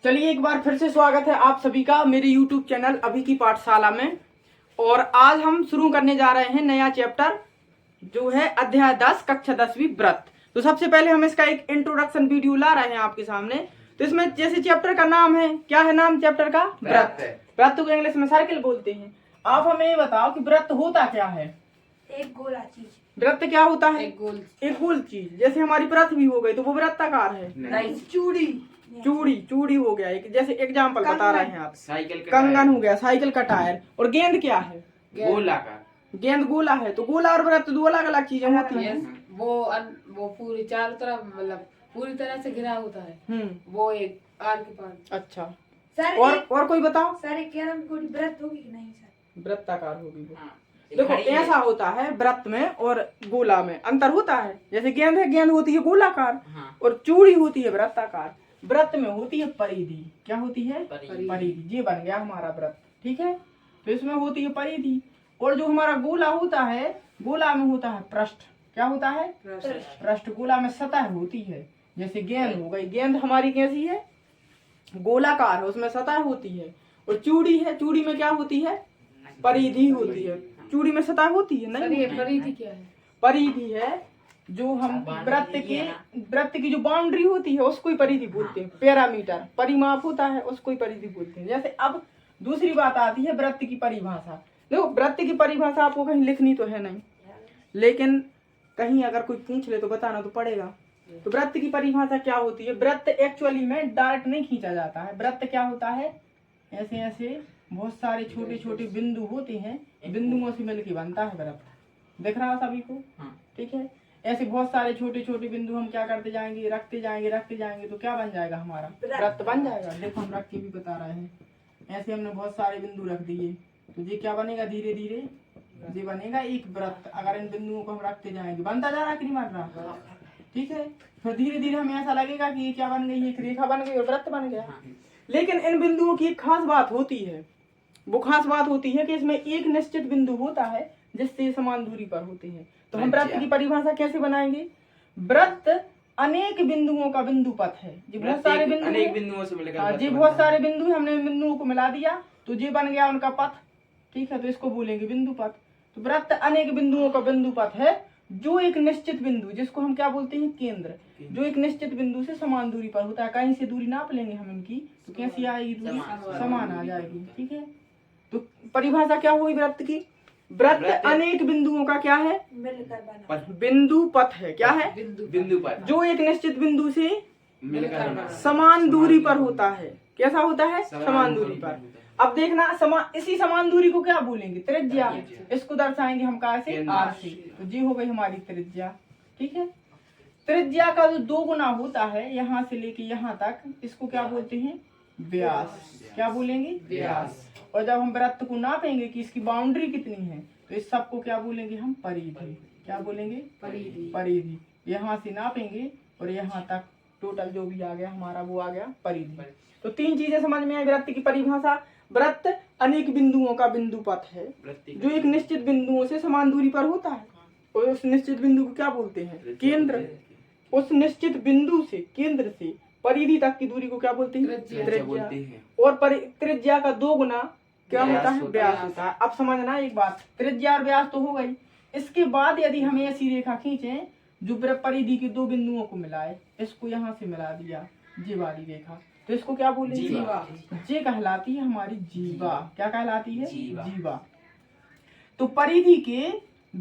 चलिए एक बार फिर से स्वागत है आप सभी का मेरे YouTube चैनल अभी की पाठशाला में। और आज हम शुरू करने जा रहे हैं नया चैप्टर जो है अध्याय 10 कक्षा 10वीं व्रत। तो सबसे पहले हम इसका एक इंट्रोडक्शन वीडियो ला रहे हैं आपके सामने। तो इसमें जैसे चैप्टर का नाम है, क्या है नाम चैप्टर का? व्रत। व्रत को इंग्लिश में सर्किल बोलते हैं। आप हमें ये बताओ कि व्रत होता क्या है? एक गोला चीज। व्रत क्या होता है? एक गोल चीज। जैसे हमारी पृथ्वी हो गई तो वो वृत्ताकार है। नहीं, चूड़ी चूड़ी हो गया एक, जैसे एग्जाम्पल बता रहे हैं आप। साइकिल का कंगन हो गया, साइकिल का टायर। और गेंद क्या है? गोलाकार। गेंद गोला है। तो गोला और वृत्त दो अलग अलग चीजें होती हैं। वो पूरी चारों तरफ मतलब पूरी तरह से घिरा होता है। वो एक आर के पास। अच्छा सर। और कोई बताओ? सर एक कैरम कोई व्रत होगी कि नहीं सर? वृत्ताकार होगी वो। देखो ऐसा होता है, व्रत में और गोला में अंतर होता है। जैसे गेंद है, गेंद होती है गोलाकार और चूड़ी होती है वृत्ताकार। व्रत में होती है परिधि। क्या होती है? परिधि। ये बन गया हमारा व्रत, ठीक है। तो इसमें होती है परिधि। और जो हमारा गोला होता है, गोला में होता है पृष्ठ। क्या होता है? पृष्ठ। गोला में सतह होती है। जैसे गेंद हो गई, गेंद हमारी कैसी है? गोलाकार है, उसमें सतह होती है। और चूड़ी है, चूड़ी में क्या होती है? परिधि होती है। चूड़ी में सतह होती है नहीं? परिधि क्या है? परिधि है जो हम व्रत की जो बाउंड्री होती है उसको ही परिधि बोलते हैं। पैरामीटर परिमाप होता है, उसको ही परिधि बोलते हैं। जैसे अब दूसरी बात आती है व्रत की परिभाषा। देखो व्रत की परिभाषा आपको कहीं लिखनी तो है नहीं, लेकिन कहीं अगर कोई पूछ ले तो बताना तो पड़ेगा। तो व्रत की परिभाषा क्या होती है? व्रत एक्चुअली में डायरेक्ट नहीं खींचा जाता है। व्रत क्या होता है? ऐसे ऐसे बहुत सारे छोटे छोटे बिंदु होते हैं, बिंदुओं से मिलकर बनता है व्रत। दिख रहा है सभी को? ठीक है। ऐसे बहुत सारे छोटे छोटे बिंदु हम क्या करते जाएंगे, रखते जाएंगे तो क्या बन जाएगा? हमारा व्रत बन जाएगा। देखो हम रख के भी बता रहे हैं। ऐसे हमने बहुत सारे बिंदु रख दिए तो ये क्या बनेगा? धीरे धीरे ये बनेगा एक व्रत। अगर इन बिंदुओं को हम रखते जाएंगे, बनता जा रहा कि नहीं बन रहा? ठीक है। फिर धीरे धीरे हमें ऐसा लगेगा कि ये क्या बन गई, एक रेखा बन गई और व्रत बन गया। लेकिन इन बिंदुओं की एक खास बात होती है। वो खास बात होती है कि इसमें एक निश्चित बिंदु होता है जिससे समान दूरी पर होते हैं। तो हम व्रत की परिभाषा कैसे बनाएंगे? व्रत अनेक बिंदुओं का बिंदु पथ है। जी बहुत सारे बिंदु, अनेक बिंदुओं से मिलकर जी बहुत सारे बिंदु, हमने बिंदुओं को मिला दिया तो ये बन गया उनका पथ। ठीक है, तो इसको बोलेंगे बिंदु पथ। तो व्रत अनेक बिंदुओं का बिंदु पथ है जो एक निश्चित बिंदु, जिसको हम क्या बोलते हैं? केंद्र। जो एक निश्चित बिंदु से समान दूरी पर होता है। कहीं से दूरी नाप लेंगे हम इनकी तो कैसी आएगी? दूरी समान आ जाएगी। ठीक है। तो परिभाषा क्या हुई व्रत की? व्रत अनेक बिंदुओं का क्या है? मिलकर बना बिंदु पथ है। क्या है? बिंदु पर जो एक निश्चित बिंदु से मिलकर समान दूरी पर होता है। कैसा होता है? समान दूरी पर। अब देखना इसी समान दूरी को क्या बोलेंगे? त्रिज्या। इसको दर्शाएंगे हम कहाँ से? आर से। तो ये हो गई हमारी त्रिज्या। ठीक है। त्रिज्या का जो 2 गुना होता है यहाँ से लेके यहाँ तक, इसको क्या बोलते हैं? व्यास। क्या बोलेंगे? व्यास। और जब हम व्रत को नापेंगे कि इसकी बाउंड्री कितनी है तो इस सबको क्या बोलेंगे हम? परिधि। क्या बोलेंगे? परिधि। यहाँ से नापेंगे और यहाँ तक टोटल जो भी आ गया हमारा वो आ गया परिधि। तो 3 चीजें समझ में आई व्रत की परिभाषा। व्रत अनेक बिंदुओं का बिंदु पथ है जो एक निश्चित बिंदुओं से समान दूरी पर होता है। और उस निश्चित बिंदु को क्या बोलते हैं? केंद्र। उस निश्चित बिंदु से, केंद्र से परिधि तक की दूरी को क्या बोलते हैं? त्रिज्या। और त्रिज्या का 2 गुना क्या होता है? व्यास होता है। अब समझना एक बात, त्रिज्या और व्यास तो हो गई। इसके बाद यदि हमें ऐसी रेखा खींचे जो परिधि के 2 बिंदुओं को मिलाए, इसको यहाँ से मिला दिया, ये वाली रेखा, तो इसको क्या बोलेंगे? जीवा। ये कहलाती है हमारी जीवा। क्या कहलाती है? जीवा। तो परिधि के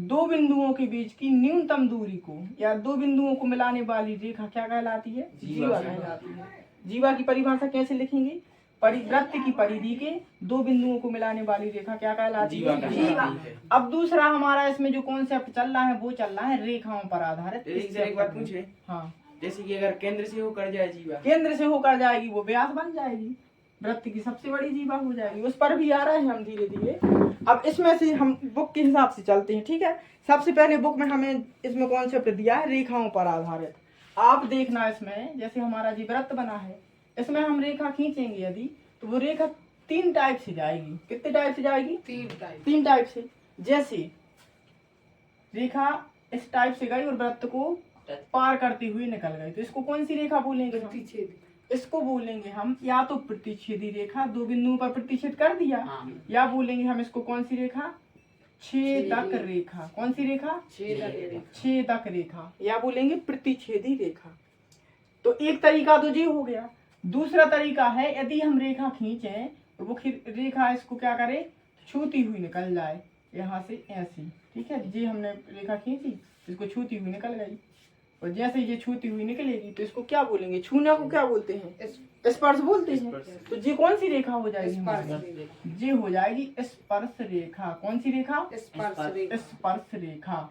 2 बिंदुओं के बीच की न्यूनतम दूरी को या 2 बिंदुओं को मिलाने वाली रेखा क्या कहलाती है? जीवा कहलाती है। जीवा की परिभाषा कैसे लिखेंगे? व्रत की परिधि के 2 बिंदुओं को मिलाने वाली रेखा क्या कहलाती है? जीवा। अब दूसरा हमारा इसमें जो कॉन्सेप्ट चल रहा है वो चल रहा है रेखाओं पर आधारित। एक बात पूछे? हाँ। जैसे कि अगर केंद्र से होकर जाए जीवा, केंद्र से होकर जाएगी वो व्यास बन जाएगी, व्रत की सबसे बड़ी जीवा हो जाएगी। उस पर भी आ रहे हैं हम धीरे धीरे। अब इसमें से हम बुक के हिसाब से चलते हैं। ठीक है। सबसे पहले बुक में हमें इसमें कॉन्सेप्ट दिया है रेखाओं पर आधारित। आप देखना इसमें जैसे हमारा जी व्रत बना है, इसमें हम रेखा खींचेंगे यदि तो वो रेखा 3 टाइप से जाएगी। कितने टाइप से जाएगी? 3 टाइप से। जैसे रेखा इस टाइप से गई और व्रत को पार करती हुई निकल गई तो इसको कौन सी रेखा बोलेंगे? इसको बोलेंगे हम या तो प्रतिच्छेदी रेखा, दो बिंदुओं पर प्रतिच्छेद कर दिया, या बोलेंगे हम इसको कौन सी रेखा, छेदक रेखा। कौन सी रेखा, छेदक रेखा, या बोलेंगे प्रतिच्छेदी रेखा। तो एक तरीका तो ये हो गया। दूसरा तरीका है यदि हम रेखा खींचे तो वो रेखा इसको क्या करे, छूती हुई निकल जाए यहाँ से ऐसी, ठीक है। ये हमने रेखा खींची, इसको छूती हुई निकल गई, और जैसे ये छूती हुई निकलेगी तो इसको क्या बोलेंगे, छूना को क्या बोलते हैं, स्पर्श बोलते हैं। तो ये कौन सी रेखा हो जाएगी हमारी, ये हो जाएगी स्पर्श रेखा। कौन सी रेखा, स्पर्श रेखा।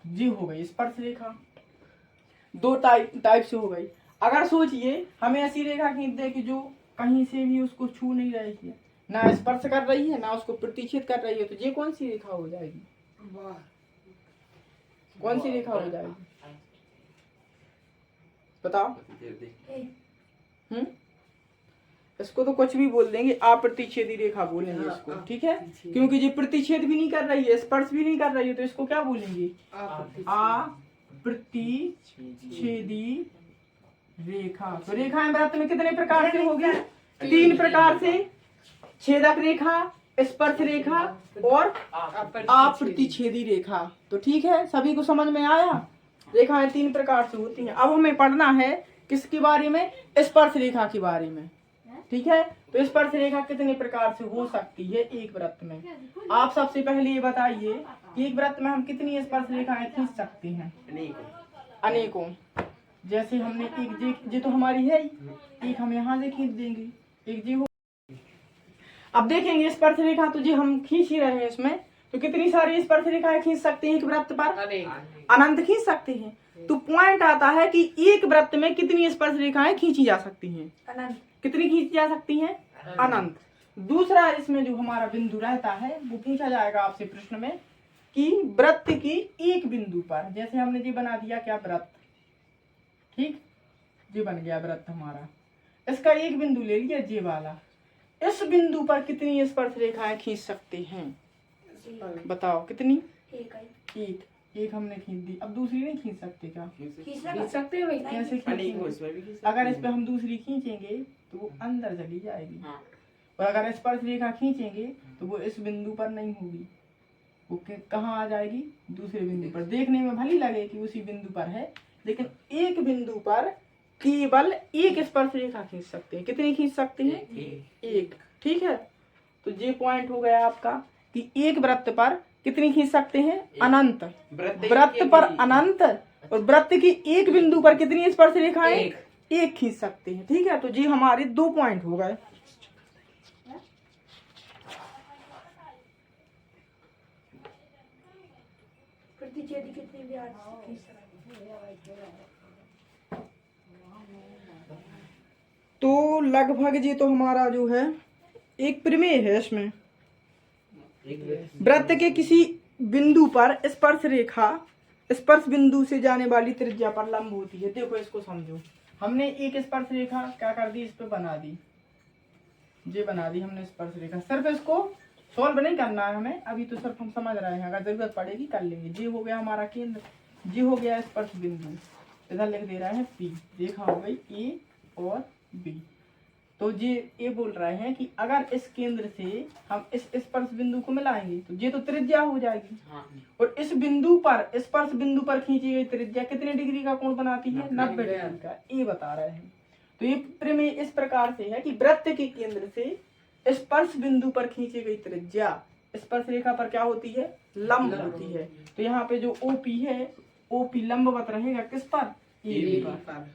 ये हो गई स्पर्श रेखा। दो टाइप से हो गई। अगर सोचिए हमें ऐसी रेखा खींच दे कि जो कहीं से भी उसको छू नहीं रही है, ना स्पर्श कर रही है ना उसको प्रतिच्छेद कर रही है, तो ये कौन सी रेखा हो जाएगी, कौन सी रेखा हो जाएगी बताओ। इसको तो कुछ भी बोल देंगे, अप्रतिच्छेदी रेखा बोलेंगे इसको, ठीक है। क्योंकि ये प्रतिच्छेद भी नहीं कर रही है, स्पर्श भी नहीं कर रही है, तो इसको क्या बोलेंगे, अप्रतिच्छेदी रेखा। तो रेखाएं वृत्त में कितने प्रकार से होगी, 3 प्रकार से, छेदक रेखा, स्पर्श रेखा और अप्रतिच्छेदी रेखा। तो ठीक है, सभी को समझ में आया। रेखाएं 3 प्रकार से होती हैं। अब हमें पढ़ना है किसके बारे में, स्पर्श रेखा के बारे में, ठीक है। तो स्पर्श रेखा कितने प्रकार से हो सकती है एक वृत्त में। आप सबसे पहले ये बताइए कि एक वृत्त में हम कितनी स्पर्श रेखाएं खींच सकते हैं, अनेकों। जैसे हमने एक ये तो हमारी है, एक हम यहाँ से खींच देंगे, एक जी हो। अब देखेंगे स्पर्श रेखा, तो जी हम खींच ही रहे हैं इसमें, तो कितनी सारी स्पर्श रेखाएं खींच सकते हैं एक वृत्त पर, अनंत खींच सकते हैं। तो पॉइंट आता है कि एक वृत्त में कितनी स्पर्श रेखाएं खींची जा सकती हैं, अनंत। कितनी खींची जा सकती हैं, अनंत। दूसरा इसमें जो हमारा बिंदु रहता है वो पूछा जाएगा आपसे प्रश्न में कि वृत्त की एक बिंदु पर, जैसे हमने ये बना दिया क्या वृत्त, ठीक, ये बन गया वृत्त हमारा। इसका एक बिंदु ले लिया ये वाला, इस बिंदु पर कितनी स्पर्श रेखाएं खींच सकते हैं, बताओ कितनी, एक हमने खींच दी। अब दूसरी नहीं खींच सकते क्या, खींच सकते हैं भाई, कैसे खींचेंगे, अगर इस पे हम दूसरी खींचेंगे तो वो अंदर चली जाएगी, और अगर स्पर्श रेखा खींचेंगे तो वो इस बिंदु पर नहीं होगी, वो कहाँ आ जाएगी, दूसरे बिंदु पर। देखने में भली लगे कि उसी बिंदु पर है, लेकिन एक बिंदु पर केवल एक स्पर्श रेखा खींच सकते हैं। कितनी खींच सकते हैं, एक, ठीक है। तो ये पॉइंट हो गया आपका कि एक वृत्त पर कितनी खींच सकते हैं, अनंत। वृत्त पर अनंत, और वृत्त की एक बिंदु पर कितनी स्पर्श रेखाएं, एक खींच सकते हैं, ठीक है। तो जी हमारे 2 पॉइंट हो गए। प्रतिच्छेदी कितनी भी खींच सकते हैं। तो लगभग ये तो हमारा जो है एक प्रमेय है। इसमें वृत्त के किसी बिंदु पर स्पर्श रेखा स्पर्श बिंदु से जाने वाली त्रिज्या पर लंब होती है। देखो इसको समझो, हमने एक स्पर्श रेखा क्या कर दी, इस पे बना दी, ये बना दी हमने स्पर्श रेखा। सिर्फ इसको सॉल्व नहीं करना है हमें, अभी तो सिर्फ हम समझ रहे हैं, अगर जरूरत पड़ेगी कर लेंगे। ये हो गया हमारा केंद्र, ये हो गया स्पर्श बिंदु, इधर लिख दे रहे हैं पी, रेखा हो गई ए और बी। तो ये बोल रहे हैं कि अगर इस केंद्र से हम इस स्पर्श बिंदु को मिलाएंगे तो ये तो त्रिज्या हो जाएगी, और इस बिंदु पर स्पर्श बिंदु पर खींची गई त्रिज्या कितने डिग्री का कोण बनाती है, 90 डिग्री का, ये बता रहे हैं। तो ये प्रमेय इस प्रकार से है कि वृत्त के केंद्र से स्पर्श बिंदु पर खींची गई त्रिज्या स्पर्श रेखा पर क्या होती है, लंब होती है। तो यहाँ पे जो ओपी है, ओपी लंबवत रहेगा किस पर, ए पर।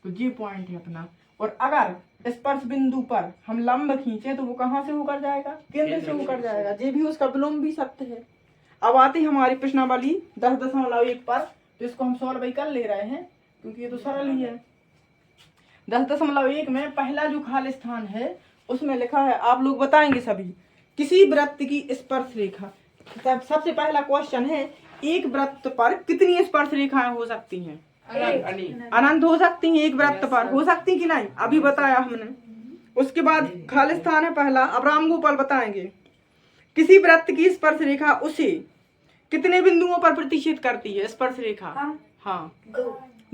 तो ये पॉइंट है अपना। और अगर स्पर्श बिंदु पर हम लंब खींचे तो वो कहाँ से होकर जाएगा, केंद्र से होकर जाएगा। ये भी उसका विलोम भी सत्य है। अब आती हमारी प्रश्नावली 10.1 पर, तो इसको हम सॉल्व कर ले रहे हैं क्योंकि ये तो सरल ही है। 10.1 में पहला जो खाली स्थान है उसमें लिखा है, आप लोग बताएंगे सभी, किसी वृत्त की स्पर्श रेखा। सबसे पहला क्वेश्चन है, एक वृत्त पर कितनी स्पर्श रेखाएं हो सकती हैं, अनंत हो सकती हैं। एक वृत्त पर हो सकती कि नहीं, अभी बताया हमने। उसके बाद खाली स्थान है पहला। अब राम गोपाल बताएंगे, किसी वृत्त की स्पर्श रेखा उसे कितने बिंदुओं पर प्रतिच्छेद करती है स्पर्श रेखा, हाँ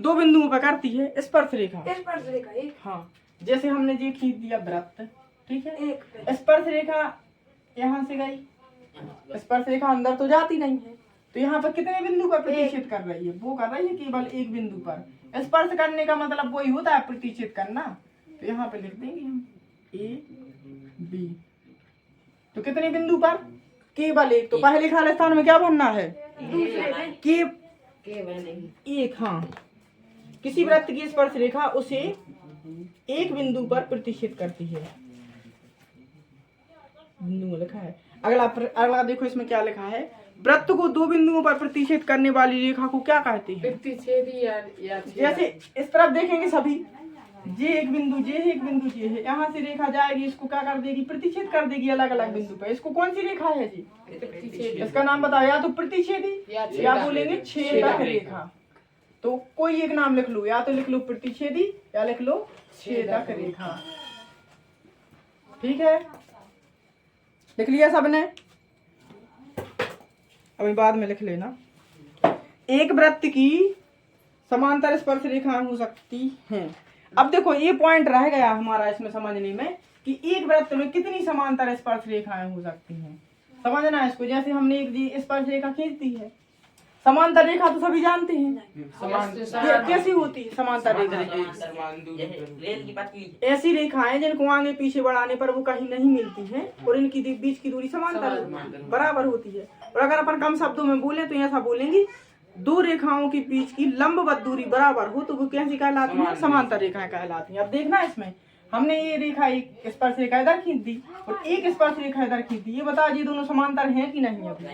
दो बिंदुओं पर करती है स्पर्श रेखा। स्पर्श रेखा एक हाँ, जैसे हमने ये खींच दिया वृत्त, ठीक है, एक पे स्पर्श रेखा यहाँ से गई, स्पर्श रेखा अंदर तो जाती नहीं है, तो यहाँ पर कितने बिंदु पर प्रतिच्छेद कर रही है? वो कर रही है केवल एक बिंदु पर। स्पर्श करने का मतलब वही होता है प्रतिच्छेद करना। तो यहाँ पे लिख देंगे हम ए बी, तो कितने बिंदु पर? केवल एक। तो पहले खाली स्थान में क्या बनना है? के एक। हाँ, किसी वृत्त की स्पर्श रेखा उसे एक बिंदु पर प्रतिच्छेद करती है। बिंदु में लिखा है। अगला देखो इसमें क्या लिखा है, वृत्त को दो बिंदुओं पर प्रतिच्छेद करने वाली रेखा को क्या कहते हैं? प्रतिच्छेदी या जैसे इस तरफ देखेंगे सभी, ये एक बिंदु, ये एक बिंदु, ये है, यहाँ से रेखा जाएगी, इसको क्या कर देगी? प्रतिच्छेद कर देगी अलग अलग बिंदु पे। इसको कौन सी रेखा है जी? इसका नाम बताओ, या तो प्रतिच्छेदी या बोलेंगे छेदक रेखा। तो कोई एक नाम लिख लो, या तो लिख लो प्रतिच्छेदी या लिख लो छेदक रेखा। ठीक है, लिख लिया सबने? अभी बाद में लिख लेना। एक वृत्त की समांतर स्पर्श रेखाएं हो सकती हैं। अब देखो ये पॉइंट रह गया हमारा इसमें समझने में कि एक वृत्त में कितनी समांतर स्पर्श रेखाएं हो सकती हैं। समझना है इसको। जैसे हमने एक स्पर्श रेखा खींच दी है, समांतर रेखा तो सभी जानते हैं कैसी होती है समांतर रेखा। ऐसी रेखाएं जिनको आगे पीछे बढ़ाने पर वो कहीं नहीं मिलती हैं और इनकी बीच की दूरी समांतर बराबर होती है। और अगर अपन कम शब्दों में बोले तो ऐसा बोलेंगे, दो रेखाओं के बीच की लंबवत दूरी बराबर हो तो वो कैसी कहलाती है? समांतर रेखाएं कहलाती हैं। अब देखना इसमें हमने ये रेखा एक स्पर्श रेखा इधर खींच दी और एक स्पर्श रेखा इधर खींच दी, ये बता ये दोनों समांतर हैं कि नहीं? अभी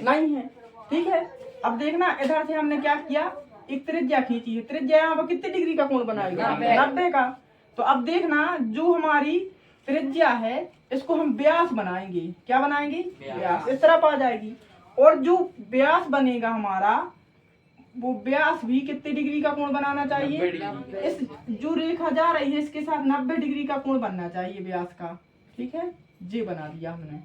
नहीं है। ठीक है, अब देखना इधर से हमने क्या किया, एक त्रिज्या खींची है। त्रिज्या यहाँ पर कितने डिग्री का कोण बनाएगा? 90 का। तो अब देखना जो हमारी त्रिज्या है इसको हम व्यास बनाएंगे। क्या बनाएंगे? व्यास। इस तरफ आ जाएगी। और जो व्यास बनेगा हमारा, वो व्यास भी कितने डिग्री का कोण बनाना चाहिए? इस जो रेखा जा रही है इसके साथ 90 डिग्री का कोण बनना चाहिए व्यास का। ठीक है, जे बना दिया हमने,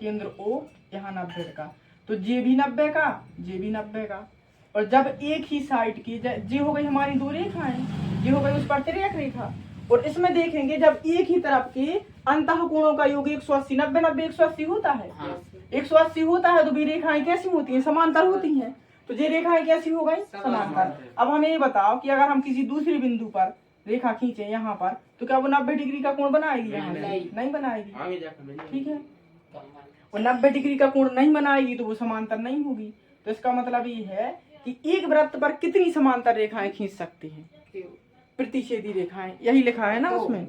केंद्र O यहाँ 90 का, तो जे भी 90 का, जे भी 90 का। और जब एक ही साइड की, जे हो गई हमारी दो रेखाएं, जे हो गई उस पर तिर्यक रेखा, और इसमें देखेंगे जब एक ही तरफ के अंतः कोणों का योग 180, 90 90 180 होता है। 180 होता है तो भी रेखाएं कैसी होती हैं? समांतर होती हैं। तो ये रेखाएं कैसी हो गई? समांतर। अब हमें ये बताओ कि अगर हम किसी दूसरे बिंदु पर रेखा खींचे यहाँ पर, तो क्या वो 90 डिग्री का कोण बनाएगी? यहाँ नहीं बनाएगी। ठीक है, और 90 डिग्री का कोण नहीं बनाएगी तो वो समांतर नहीं होगी। तो इसका मतलब ये है कि एक वृत्त पर कितनी समांतर रेखाएं खींच सकते हैं? प्रतिच्छेदी रेखाएं, यही लिखा है ना उसमें।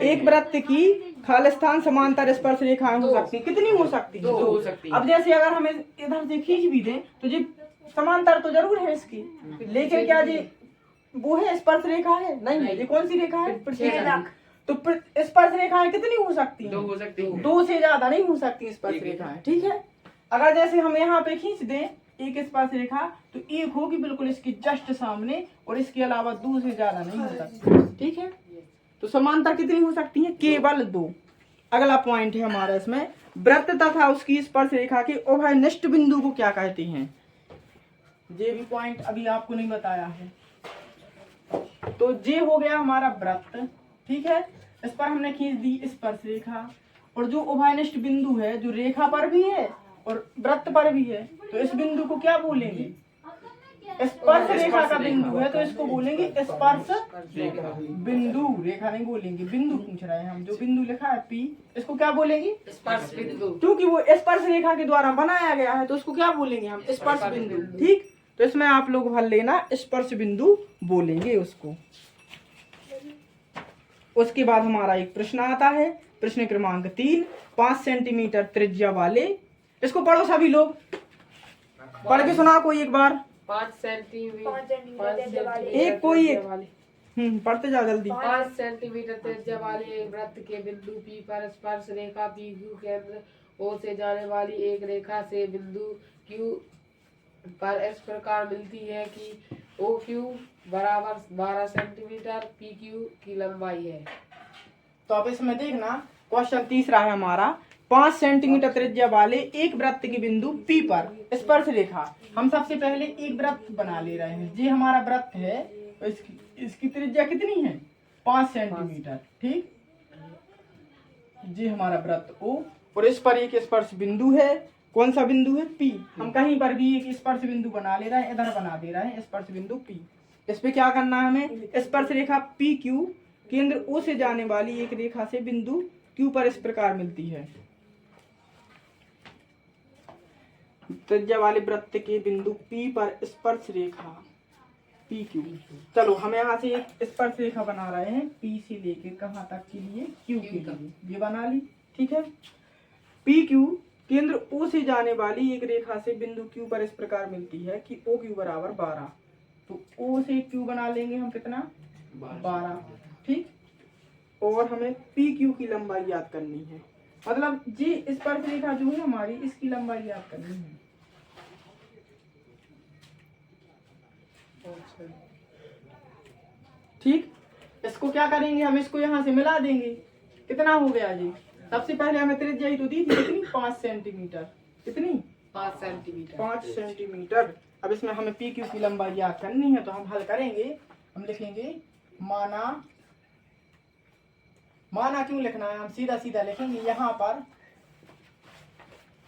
एक वृत्त की खालिस्तान समांतर स्पर्श रेखाएं हो सकती हैं। कितनी हो सकती हैं? दो हो सकती हैं। अब जैसे अगर हम इधर से खींच भी दें तो ये समांतर तो जरूर है इसकी, लेकिन क्या ये वो है स्पर्श रेखा है? नहीं है। ये कौन सी रेखा है? प्रतिच्छेदक। तो स्पर्श रेखाएं कितनी हो सकती हैं? दो हो सकती हैं। दो से ज्यादा नहीं हो सकती स्पर्श रेखाएं। ठीक है, अगर जैसे हम यहाँ पे खींच दें एक स्पर्श रेखा तो एक होगी बिल्कुल इसके जस्ट सामने, और इसके अलावा दो से ज्यादा नहीं हो सकती। ठीक है, तो समांतर कितनी हो सकती है? केवल दो। अगला पॉइंट है हमारा इसमें, वृत्त तथा उसकी स्पर्श रेखा के उभयनिष्ठ बिंदु को क्या कहते हैं? ये भी पॉइंट अभी आपको नहीं बताया है। तो ये हो गया हमारा वृत्त। ठीक है, इस पर हमने खींच दी स्पर्श रेखा, और जो उभयनिष्ठ बिंदु है जो रेखा पर भी है और वृत्त पर भी है, तो इस बिंदु को क्या बोलेंगे? स्पर्श रेखा का बिंदु है तो इसको बोलेंगे स्पर्श बिंदु। रेखा नहीं बोलेंगे, बिंदु पूछ रहे हैं हम। जो बिंदु लिखा है P, इसको क्या बोलेंगे? स्पर्श बिंदु। क्योंकि वो स्पर्श रेखा के द्वारा बनाया गया है तो उसको क्या बोलेंगे हम? स्पर्श बिंदु। ठीक, तो इसमें आप लोग भर लेना स्पर्श बिंदु बोलेंगे उसको। उसके बाद हमारा एक प्रश्न आता है, प्रश्न क्रमांक 3, 5 सेंटीमीटर त्रिज्या वाले, इसको पढ़ो सभी लोग, पढ़ के सुना कोई एक बार। 5 सेंटीमीटर एक कोई एक पढ़ते जाओ जल्दी। 5 सेंटीमीटर त्रिज्या वाले एक वृत्त के बिंदु P पर स्पर्श रेखा PQ केंद्र O से जाने वाली एक रेखा से बिंदु Q पर इस प्रकार मिलती है कि OQ बराबर 12 सेंटीमीटर, PQ की लंबाई है। तो अब इसमें देखना क्वेश्चन तीसरा है हमारा, 5 सेंटीमीटर त्रिज्या वाले एक वृत्त के बिंदु P पर स्पर्श रेखा। हम सबसे पहले एक वृत्त बना ले रहे हैं। ये हमारा वृत्त है तो इसकी त्रिज्या कितनी है? 5 सेंटीमीटर। ठीक, ये हमारा वृत्त O और इस पर एक स्पर्श बिंदु है। कौन सा बिंदु है? P। हम कहीं पर भी एक स्पर्श बिंदु बना ले रहे हैं, इधर बना दे रहे हैं स्पर्श बिंदु P। इस पे क्या करना है हमें? स्पर्श रेखा PQ केंद्र O से जाने वाली एक रेखा से बिंदु Q पर इस प्रकार मिलती है। त्रिज्या वाले वृत्त के बिंदु P पर स्पर्श रेखा PQ। चलो हम यहाँ से एक स्पर्श रेखा बना रहे हैं P से लेके कहाँ तक के लिए? Q के लिए। ये बना ली। ठीक है, PQ केंद्र O से जाने वाली एक रेखा से बिंदु Q पर इस प्रकार मिलती है कि OQ बराबर 12। तो O से Q बना लेंगे हम कितना? 12। ठीक, और हमें PQ की लंबाई याद करनी है। मतलब जी स्पर्श रेखा जो है हमारी, इसकी लंबाई याद करनी है। ठीक, इसको क्या करेंगे हम? इसको यहाँ से मिला देंगे। कितना हो गया जी? सबसे पहले हमें त्रिज्या ही तो दी थी कितनी? 5 सेंटीमीटर। कितनी? 5 सेंटीमीटर। 5 सेंटीमीटर। अब इसमें हमें PQ की लंबाई याद करनी है तो हम हल करेंगे। हम लिखेंगे माना क्यों लिखना है? हम सीधा सीधा लिखेंगे। यहाँ पर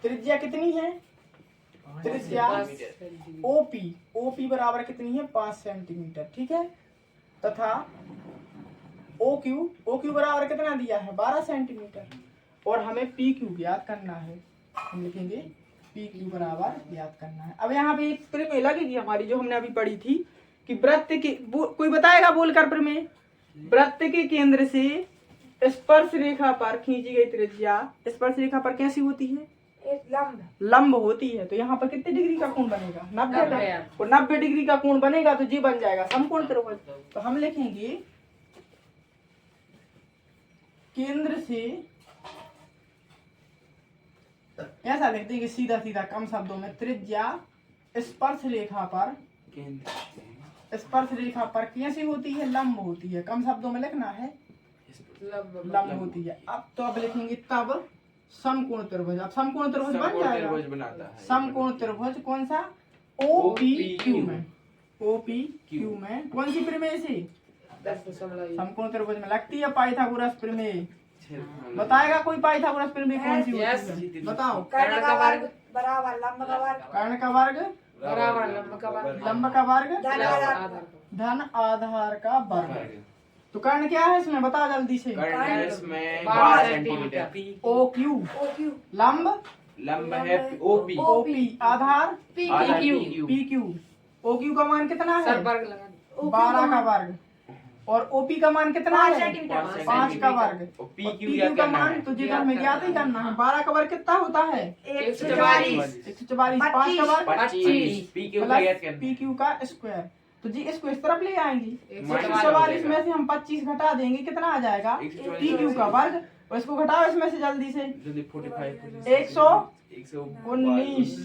त्रिज्या कितनी है? त्रिज्या OP बराबर कितनी है? 5 सेंटीमीटर। ठीक है, तथा OQ बराबर कितना दिया है? 12 सेंटीमीटर। और हमें PQ याद करना है। हम लिखेंगे PQ बराबर याद करना है। अब यहाँ पे एक प्रमेय लगेगी हमारी, जो हमने अभी पढ़ी थी कि वृत्त के कोई बताएगा बोलकर प्रमेय? वृत्त के केंद्र से स्पर्श रेखा पर खींची गई त्रिज्या स्पर्श रेखा पर कैसी होती है? लंब होती है। तो यहाँ पर कितने डिग्री का कोण बनेगा? 90। और 90 डिग्री का कोण बनेगा तो जी बन जाएगा समकोण त्रिभुज। तो हम लिखेंगे केंद्र से, ऐसा लिख देंगे सीधा सीधा कम शब्दों में, त्रिज्या स्पर्श रेखा पर कैसी होती है? लंब होती है। कम शब्दों में लिखना है, लंब होती है। अब लिखेंगे तब समकोण त्रिभुज। अब समकोण त्रिभुज बन जाएगा। समकोण त्रिभुज कौन सा? OPQ में। OPQ में कौन सी प्रमेय से? समकोण त्रिभुज में लगती है पाइथागोरस प्रमेय। बताएगा कोई पाइथागोरस प्रमेय कौन सी होती है? बताओ। कर्ण का वर्ग बराबर लंब का वर्ग, कर्ण का वर्ग बराबर लंब का वर्ग, लंब का वर्ग धन आधार का वर्ग। तो कर्ण क्या है इसमें? बताओ जल्दी से। कर्ण इसमें 12 12 सेंटीमीटर। OQ लंब है OP आधार PQ। OQ का मान कितना है? सब वर्ग लगा 12 का वर्ग। और OP का मान कितना है? 5 का वर्ग। और PQ का मान तो जितना हमें ज्ञात ही करना है। 12 का वर्ग कितना होता है? 144। 144। 5 का वर्ग 25। PQ का स्क्वायर। तो जी इसको इस तरफ ले आएंगे। 144 144 में से हम 25 घटा देंगे, कितना आ जाएगा? PQ का वर्ग। और इसको घटाओ इसमें से जल्दी से। 119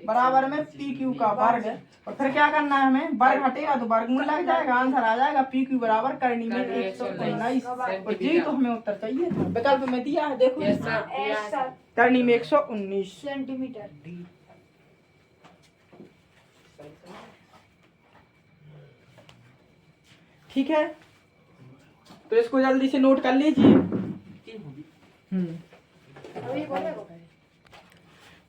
बराबर में PQ का वर्ग। और फिर क्या करना है हमें? वर्ग हटेगा तो वर्गमूल लग जाएगा, आंसर आ जाएगा PQ बराबर करनी में 119। और जी तो हमें उत्तर चाहिए था, विकल्प में दिया है देखो। करनी में 119 सेंटीमीटर। ठीक है, तो इसको जल्दी से नोट कर लीजिए।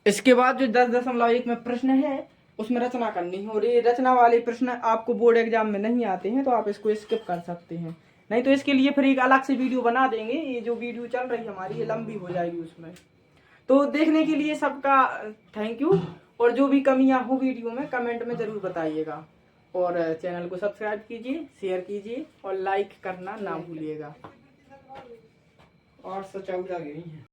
इसके बाद जो 10.1 में प्रश्न है उसमें रचना करनी है। और ये रचना वाले प्रश्न आपको बोर्ड एग्जाम में नहीं आते हैं तो आप इसको स्किप कर सकते हैं। नहीं तो इसके लिए फिर एक अलग से वीडियो बना देंगे। ये जो वीडियो चल रही है हमारी ये लंबी हो जाएगी उसमें। तो देखने के लिए सबका थैंक यू। और जो भी कमियां हो वीडियो में कमेंट में जरूर बताइएगा। और चैनल को सब्सक्राइब कीजिए, शेयर कीजिए और लाइक करना ना भूलिएगा। और 14 गई है।